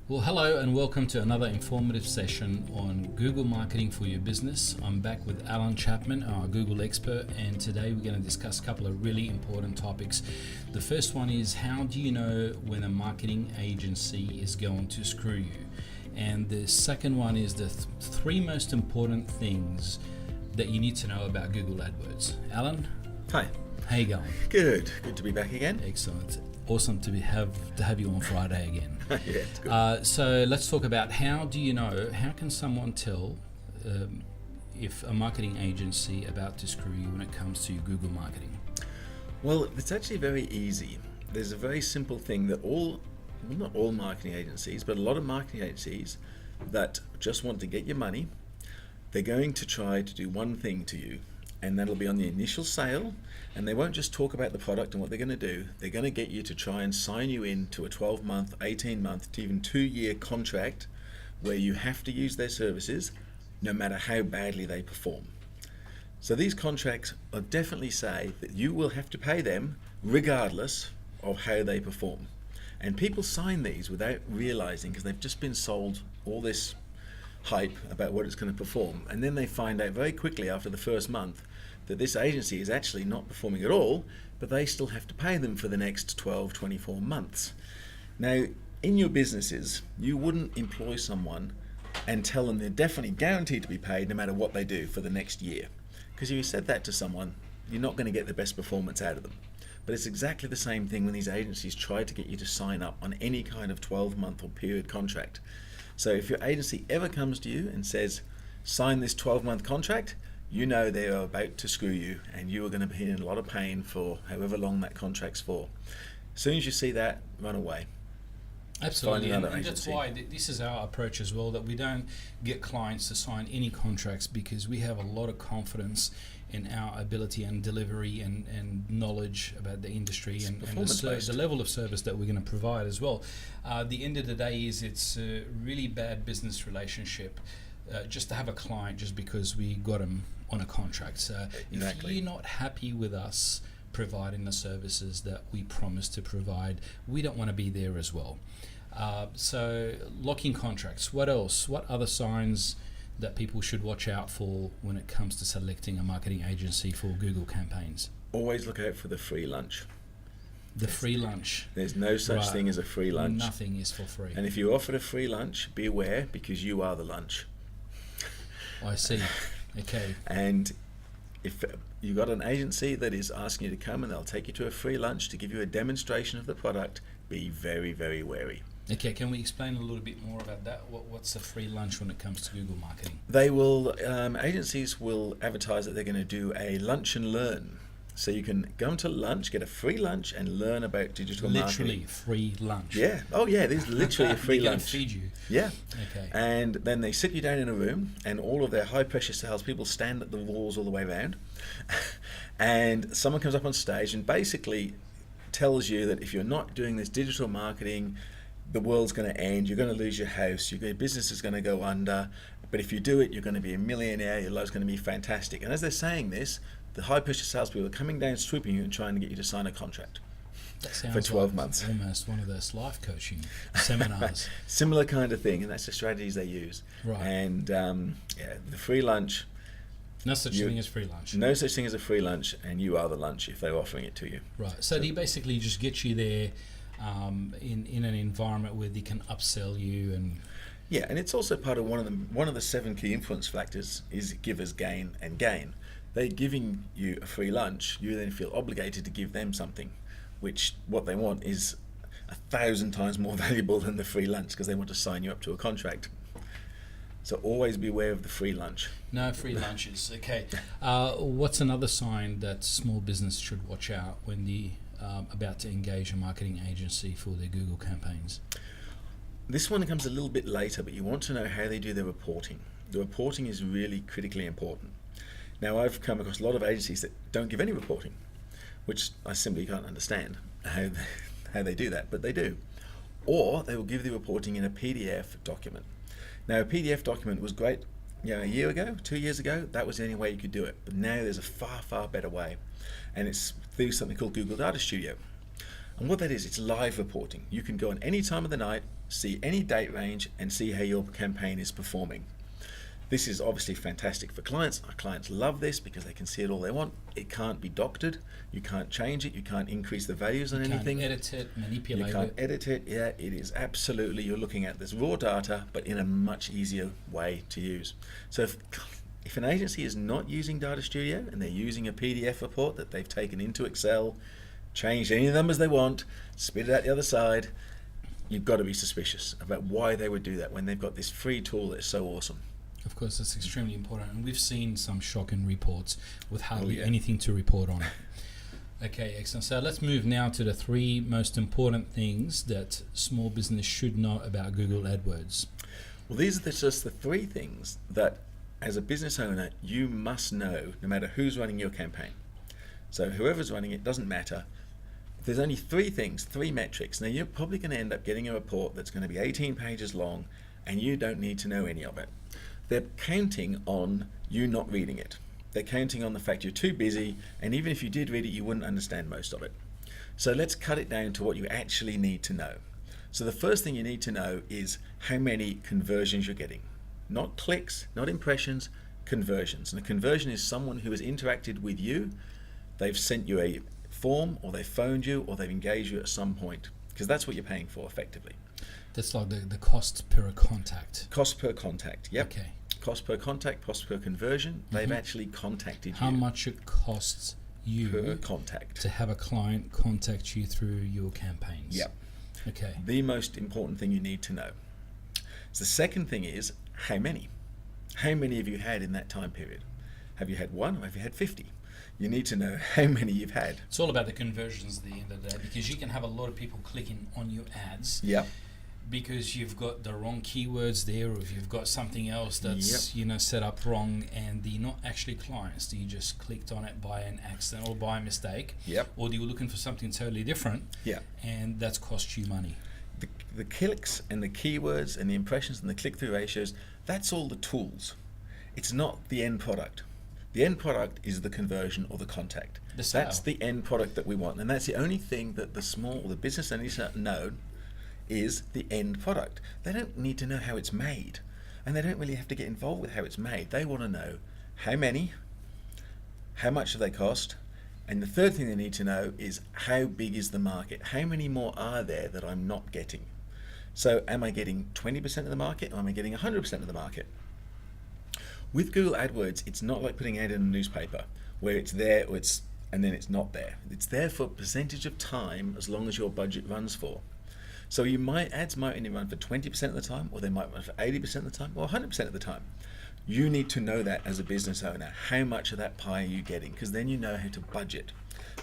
Well, hello and welcome to another informative session on Google marketing for your business. I'm back with Alan Chapman, our Google expert, and today we're going to discuss a couple of really important topics. The first one is, how do you know when a marketing agency is going to screw you? And the second one is the three most important things that you need to know about Google AdWords. Alan? Hi. How you going? Good to be back again. Excellent. Awesome to have you on Friday again. Yeah, it's good. So let's talk about, how do you know, how can someone tell if a marketing agency about to screw you when it comes to Google marketing? Well, it's actually very easy. There's a very simple thing that not all marketing agencies, but a lot of marketing agencies that just want to get your money, they're going to try to do one thing to you, and that'll be on the initial sale. And they won't just talk about the product and what they're going to do. They're going to get you to try and sign you into a 12-month, 18-month, to even 2-year contract where you have to use their services no matter how badly they perform. So these contracts will definitely say that you will have to pay them regardless of how they perform. And people sign these without realizing, because they've just been sold all this hype about what it's going to perform. And then they find out very quickly after the first month that this agency is actually not performing at all, but they still have to pay them for the next 12, 24 months. Now, in your businesses, you wouldn't employ someone and tell them they're definitely guaranteed to be paid no matter what they do for the next year. Because if you said that to someone, you're not going to get the best performance out of them. But it's exactly the same thing when these agencies try to get you to sign up on any kind of 12-month or period contract. So if your agency ever comes to you and says, sign this 12-month contract, you know they are about to screw you, and you are going to be in a lot of pain for however long that contract's for. As soon as you see that, run away. Absolutely, and that's why this is our approach as well, that we don't get clients to sign any contracts, because we have a lot of confidence in our ability and delivery and knowledge about the industry and the level of service that we're going to provide as well. The end of the day is, it's a really bad business relationship just to have a client just because we got them on a contract. So if you're not happy with us providing the services that we promised to provide, we don't want to be there as well. So locking contracts. What else? What other signs that people should watch out for when it comes to selecting a marketing agency for Google campaigns? Always look out for the free lunch. The free lunch. There's no such thing as a free lunch. Nothing is for free. And if you're offered a free lunch, be aware, because you are the lunch. I see. Okay. And if you've got an agency that is asking you to come and they'll take you to a free lunch to give you a demonstration of the product, be very, very wary. Okay, can we explain a little bit more about that? What's a free lunch when it comes to Google marketing? They will, agencies will advertise that they're going to do a lunch and learn. So you can go into lunch, get a free lunch, and learn about digital marketing. Literally free lunch. Yeah. Oh yeah, there's literally a free lunch. Feed you. Yeah. Okay. And then they sit you down in a room, and all of their high pressure salespeople stand at the walls all the way around. And someone comes up on stage and basically tells you that if you're not doing this digital marketing, the world's going to end, you're going to lose your house, your business is going to go under, but if you do it, you're going to be a millionaire, your life's going to be fantastic. And as they're saying this, the high pressure salespeople are coming down, swooping you and trying to get you to sign a contract for 12 months. Almost one of those life coaching seminars. Similar kind of thing, and that's the strategies they use. Right. And the free lunch. No such thing as free lunch. No such thing as a free lunch, and you are the lunch if they're offering it to you. Right. So do you basically just get you there in an environment where they can upsell you? And yeah, and it's also part of one of the 7 key influence factors is givers gain and gain. They're giving you a free lunch, you then feel obligated to give them something, which what they want is 1,000 times more valuable than the free lunch, because they want to sign you up to a contract. So always beware of the free lunch. No free lunches. Okay. What's another sign that small business should watch out when they're about to engage a marketing agency for their Google campaigns? This one comes a little bit later, but you want to know how they do their reporting. The reporting is really critically important. Now, I've come across a lot of agencies that don't give any reporting, which I simply can't understand how they do that, but they do. Or they will give the reporting in a PDF document. Now, a PDF document was great, a year ago, 2 years ago. That was the only way you could do it. But now there's a far, far better way, and it's through something called Google Data Studio. And what that is, it's live reporting. You can go on any time of the night, see any date range, and see how your campaign is performing. This is obviously fantastic for clients. Our clients love this because they can see it all they want. It can't be doctored. You can't change it. You can't increase the values on anything. You can't edit it, manipulate it. You can't edit it. Yeah, it is absolutely, you're looking at this raw data, but in a much easier way to use. So if an agency is not using Data Studio and they're using a PDF report that they've taken into Excel, changed any of the numbers they want, spit it out the other side, you've got to be suspicious about why they would do that when they've got this free tool that's so awesome. Of course, that's extremely important, and we've seen some shocking reports with hardly anything to report on it. Okay, excellent. So let's move now to the 3 most important things that small business should know about Google AdWords. Well, these are just the 3 things that, as a business owner, you must know no matter who's running your campaign. So whoever's running it, doesn't matter. There's only 3 things, 3 metrics. Now, you're probably going to end up getting a report that's going to be 18 pages long, and you don't need to know any of it. They're counting on you not reading it. They're counting on the fact you're too busy, and even if you did read it, you wouldn't understand most of it. So let's cut it down to what you actually need to know. So the first thing you need to know is how many conversions you're getting. Not clicks, not impressions, conversions. And a conversion is someone who has interacted with you. They've sent you a form, or they've phoned you, or they've engaged you at some point, because that's what you're paying for effectively. That's like the cost per contact. Cost per contact, yep. Okay. Cost per contact, cost per conversion. They've actually contacted you. How much it costs you per contact to have a client contact you through your campaigns. Yep. Okay. The most important thing you need to know. So the second thing is how many. How many have you had in that time period? Have you had 1 or have you had 50? You need to know how many you've had. It's all about the conversions at the end of the day, because you can have a lot of people clicking on your ads. Yep. Because you've got the wrong keywords there, or if you've got something else that's set up wrong, and they're not actually clients. You just clicked on it by an accident or by a mistake. Yep. Or you were looking for something totally different. Yeah. And that's cost you money. The clicks and the keywords and the impressions and the click-through ratios, that's all the tools. It's not the end product. The end product is the conversion or the contact. That's the end product that we want, and that's the only thing that the business owners know is the end product. They don't need to know how it's made, and they don't really have to get involved with how it's made. They want to know how many, how much do they cost, and the third thing they need to know is how big is the market? How many more are there that I'm not getting? So am I getting 20% of the market, or am I getting 100% of the market? With Google AdWords, it's not like putting ad in a newspaper where it's there and then it's not there. It's there for a percentage of time as long as your budget runs for. So ads might only run for 20% of the time, or they might run for 80% of the time, or 100% of the time. You need to know that as a business owner. How much of that pie are you getting? Because then you know how to budget.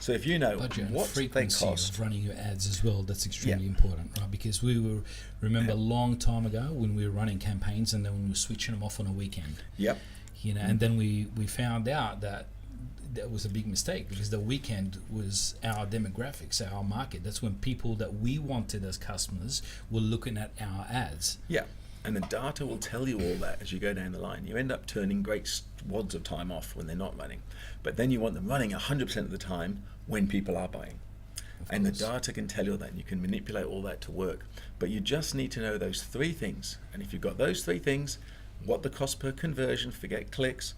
So if you know what frequency they cost of running your ads as well, that's extremely important, right? Because remember a long time ago when we were running campaigns, and then we were switching them off on a weekend. Yep. And then we found out that was a big mistake, because the weekend was our demographics, our market. That's when people that we wanted as customers were looking at our ads. Yeah, and the data will tell you all that as you go down the line. You end up turning great wads of time off when they're not running, but then you want them running 100% of the time when people are buying. And the data can tell you that, and you can manipulate all that to work. But you just need to know those 3 things. And if you've got those 3 things, what the cost per conversion, forget clicks,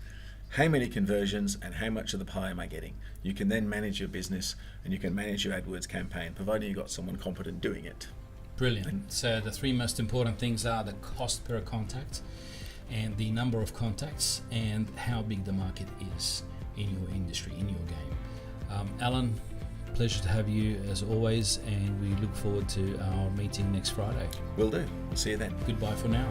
how many conversions, and how much of the pie am I getting? You can then manage your business, and you can manage your AdWords campaign, providing you've got someone competent doing it. Brilliant. So the 3 most important things are the cost per contact, and the number of contacts, and how big the market is in your industry, in your game. Alan, pleasure to have you as always, and we look forward to our meeting next Friday. Will do. We'll see you then. Goodbye for now.